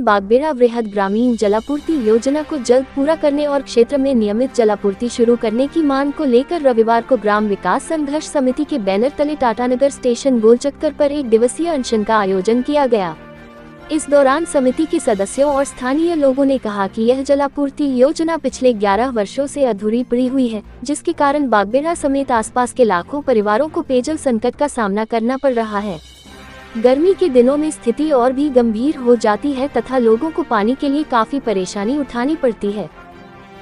बागबेड़ा वृहद ग्रामीण जलापूर्ति योजना को जल्द पूरा करने और क्षेत्र में नियमित जलापूर्ति शुरू करने की मांग को लेकर रविवार को ग्राम विकास संघर्ष समिति के बैनर तले टाटानगर स्टेशन गोलचक्कर पर 1 दिवसीय अनशन का आयोजन किया गया। इस दौरान समिति के सदस्यों और स्थानीय लोगों ने कहा कि यह जलापूर्ति योजना पिछले 11 वर्षों से अधूरी पड़ी हुई है, जिसके कारण बागबेड़ा समेत आसपास के लाखों परिवारों को पेयजल संकट का सामना करना पड़ रहा है। गर्मी के दिनों में स्थिति और भी गंभीर हो जाती है तथा लोगों को पानी के लिए काफी परेशानी उठानी पड़ती है।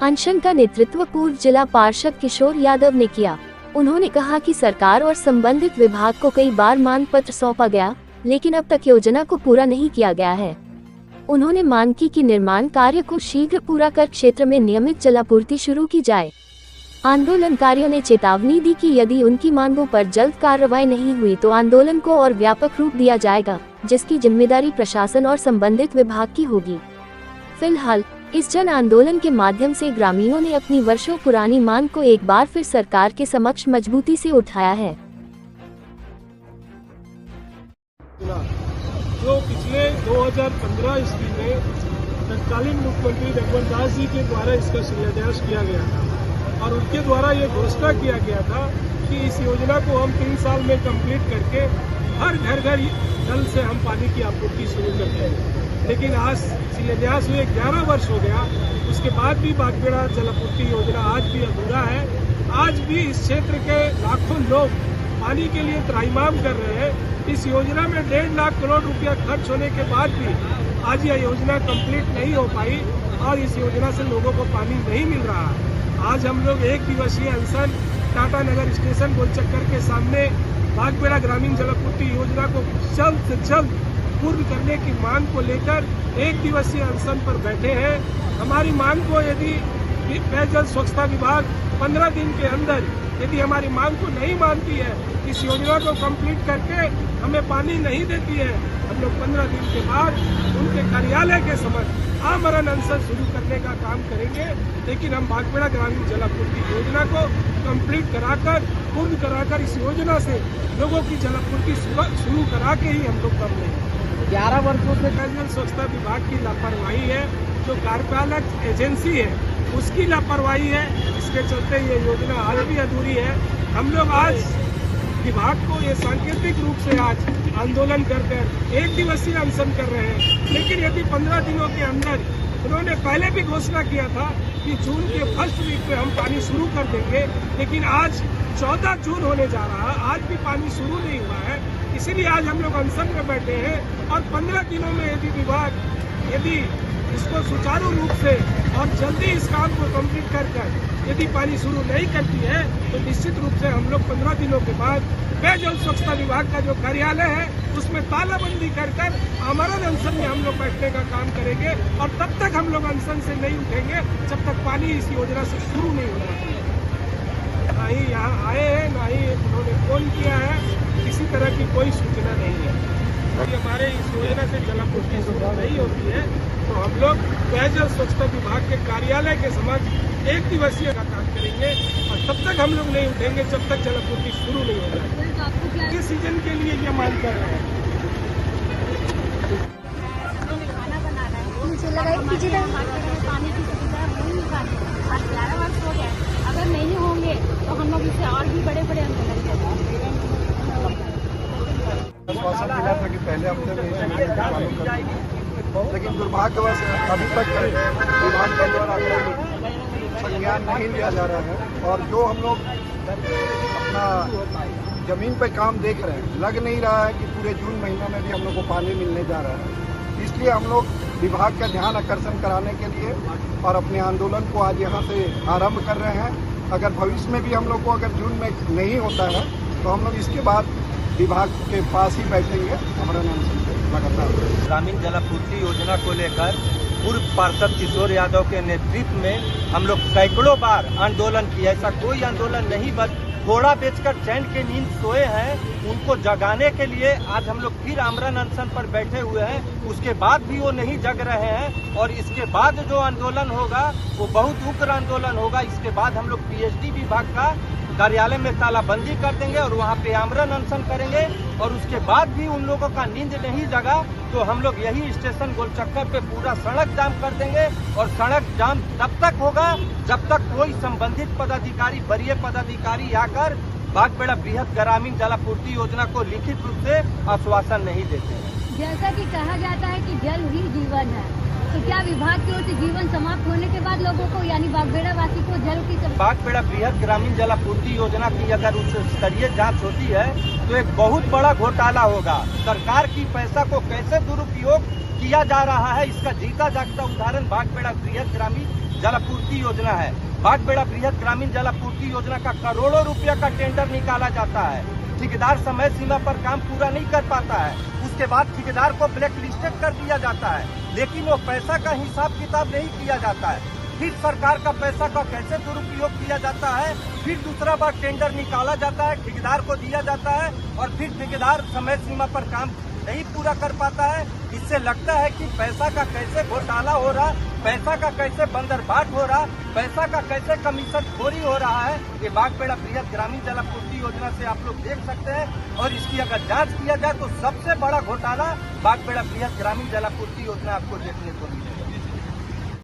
अनशन का नेतृत्व पूर्व जिला पार्षद किशोर यादव ने किया। उन्होंने कहा कि सरकार और संबंधित विभाग को कई बार मांग पत्र सौंपा गया, लेकिन अब तक योजना को पूरा नहीं किया गया है। उन्होंने मांग की कि निर्माण कार्य को शीघ्र पूरा कर क्षेत्र में नियमित जलापूर्ति शुरू की जाए। आंदोलनकारियों ने चेतावनी दी कि यदि उनकी मांगों पर जल्द कार्रवाई नहीं हुई तो आंदोलन को और व्यापक रूप दिया जाएगा, जिसकी जिम्मेदारी प्रशासन और संबंधित विभाग की होगी। फिलहाल इस जन आंदोलन के माध्यम से ग्रामीणों ने अपनी वर्षों पुरानी मांग को एक बार फिर सरकार के समक्ष मजबूती से उठाया है। जो पिछले 2015 ईस्वी में तत्कालीन मुख्यमंत्री रघुवर दास जी के द्वारा इसका शिलान्यास किया गया था और उनके द्वारा ये घोषणा किया गया था कि इस योजना को हम 3 साल में कंप्लीट करके हर घर जल से हम पानी की आपूर्ति शुरू करते हैं। लेकिन आज शिलान्यास हुए 11 वर्ष हो गया, उसके बाद भी बागबेड़ा जलापूर्ति योजना आज भी अधूरा है। आज भी इस क्षेत्र के लाखों लोग पानी के लिए त्राहिमाम कर रहे हैं। इस योजना में 1.5 लाख करोड़ रुपया खर्च होने के बाद भी आज यह योजना कंप्लीट नहीं हो पाई और इस योजना से लोगों को पानी नहीं मिल रहा है। आज हम लोग 1 दिवसीय अनशन टाटानगर स्टेशन गोलचक्कर के सामने बागबेड़ा ग्रामीण जलापूर्ति योजना को जल्द से जल्द पूर्ण करने की मांग को लेकर 1 दिवसीय अनशन पर बैठे हैं। हमारी मांग को यदि पेयजल स्वच्छता विभाग 15 दिन के अंदर यदि हमारी मांग को नहीं मानती है, इस योजना को कंप्लीट करके हमें पानी नहीं देती है, हम लोग 15 दिन के बाद उनके कार्यालय के समक्ष आमरण अनशन शुरू करने का काम करेंगे। लेकिन हम बागबेड़ा ग्रामीण जलापूर्ति योजना को कंप्लीट कराकर पूर्ण कराकर इस योजना से लोगों की जलापूर्ति शुरू करा के ही हम लोग कर लेंगे। 11 वर्षों से पेयजल स्वच्छता विभाग की लापरवाही है, जो कार्यपालक एजेंसी है उसकी लापरवाही है, इसके चलते ये योजना आज भी अधूरी है। हम लोग आज विभाग को ये सांकेतिक रूप से आज आंदोलन कर 1 दिवसीय अनशन कर रहे हैं। लेकिन यदि 15 दिनों के अंदर उन्होंने पहले भी घोषणा किया था कि जून के फर्स्ट वीक में हम पानी शुरू कर देंगे, लेकिन आज 14 जून होने जा रहा है, आज भी पानी शुरू नहीं हुआ है। इसीलिए आज हम लोग अनशन में बैठे हैं और 15 दिनों में यदि विभाग इसको सुचारू रूप से और जल्दी इस काम को कंप्लीट कर यदि पानी शुरू नहीं करती है तो निश्चित रूप से हम लोग 15 दिनों के बाद पेयजल स्वच्छता विभाग का जो कार्यालय है उसमें तालाबंदी कर आमरण अनशन में हम लोग बैठने का काम करेंगे। और तब तक हम लोग अनशन से नहीं उठेंगे जब तक पानी इस योजना से शुरू नहीं होगा। ना ही यहाँ आए हैं, ना ही उन्होंने फोन किया है, किसी तरह की कोई सूचना नहीं है। यदि हमारे इस योजना से जलापूर्ति शुरू नहीं होती है तो हम लोग पेयजल स्वच्छता विभाग के कार्यालय के समक्ष 1 दिवसीय का काम करेंगे और तब तक हम लोग नहीं उठेंगे जब तक जलापूर्ति शुरू नहीं होगा। इस सीजन के लिए ये मांग कर रहे हैं। पानी की सुविधा नहीं मिल पाती, आज 11 वर्ष हो गए। अगर नहीं होंगे तो हम लोग इससे और भी बड़े आंदोलन करेंगे। आश्वासन मिला था कि पहले हफ्ते में चालू करेंगे, लेकिन दुर्भाग्यवश अभी तक विभाग के द्वारा कोई संज्ञान नहीं लिया जा रहा है। और जो हम लोग अपना जमीन पे काम देख रहे हैं, लग नहीं रहा है कि पूरे जून महीने में भी हम लोग को पानी मिलने जा रहा है। इसलिए हम लोग विभाग का ध्यान आकर्षण कराने के लिए और अपने आंदोलन को आज यहाँ से आरंभ कर रहे हैं। अगर भविष्य में भी हम लोग को अगर जून में नहीं होता है तो हम लोग इसके बाद विभाग के पास ही बैठेंगे आमरण अनशन पे लगातार। ग्रामीण जलापूर्ति योजना को लेकर पूर्व पार्षद किशोर यादव के नेतृत्व में हम लोग सैकड़ों बार आंदोलन किया। ऐसा कोई आंदोलन नहीं, बस घोड़ा बेचकर चैन के नींद सोए हैं, उनको जगाने के लिए आज हम लोग फिर आमरण अनशन पर बैठे हुए हैं। उसके बाद भी वो नहीं जग रहे हैं और इसके बाद जो आंदोलन होगा वो बहुत उग्र आंदोलन होगा। इसके बाद हम लोग पीएचडी विभाग का कार्यालय में तालाबंदी कर देंगे और वहाँ पे आमरण अनशन करेंगे। और उसके बाद भी उन लोगों का नींद नहीं जगा तो हम लोग यही स्टेशन गोलचक्कर पे पूरा सड़क जाम कर देंगे। और सड़क जाम तब तक होगा जब तक कोई संबंधित पदाधिकारी, वरीय पदाधिकारी आकर बागबेड़ा बृहद ग्रामीण जलापूर्ति योजना को लिखित रूप से आश्वासन नहीं देते हैं। जैसा कि कहा जाता है कि जल ही जीवन है, तो क्या विभाग की ओर से जीवन समाप्त होने के बाद लोगों को यानी बागबेड़ा वासी को जल की बागबेड़ा बृहद ग्रामीण जलापूर्ति योजना की अगर उच्च स्तरीय जांच होती है तो एक बहुत बड़ा घोटाला होगा। सरकार की पैसा को कैसे दुरुपयोग किया जा रहा है इसका जीता जागता उदाहरण बागबेड़ा बृहद ग्रामीण जलापूर्ति योजना है। बागबेड़ा बृहद ग्रामीण जलापूर्ति योजना का करोड़ों रुपया का टेंडर निकाला जाता है। ठेकेदार समय सीमा पर काम पूरा नहीं कर पाता है, उसके बाद ठेकेदार को ब्लैक लिस्टेड कर दिया जाता है, लेकिन वो पैसा का हिसाब किताब नहीं किया जाता है। फिर सरकार का पैसा का कैसे दुरुपयोग किया जाता है, फिर दूसरा बार टेंडर निकाला जाता है, ठेकेदार को दिया जाता है और फिर ठेकेदार समय सीमा पर काम नहीं पूरा कर पाता है। इससे लगता है कि पैसा का कैसे घोटाला हो रहा, पैसा का कैसे बंदरबाट हो रहा, पैसा का कैसे कमीशन खोरी हो रहा है, ये बागबेड़ा बृहद ग्रामीण जलापूर्ति योजना से आप लोग देख सकते हैं। और इसकी अगर जांच किया जाए तो सबसे बड़ा घोटाला बागबेड़ा बृहद ग्रामीण जलापूर्ति योजना आपको देखने को मिलेगा।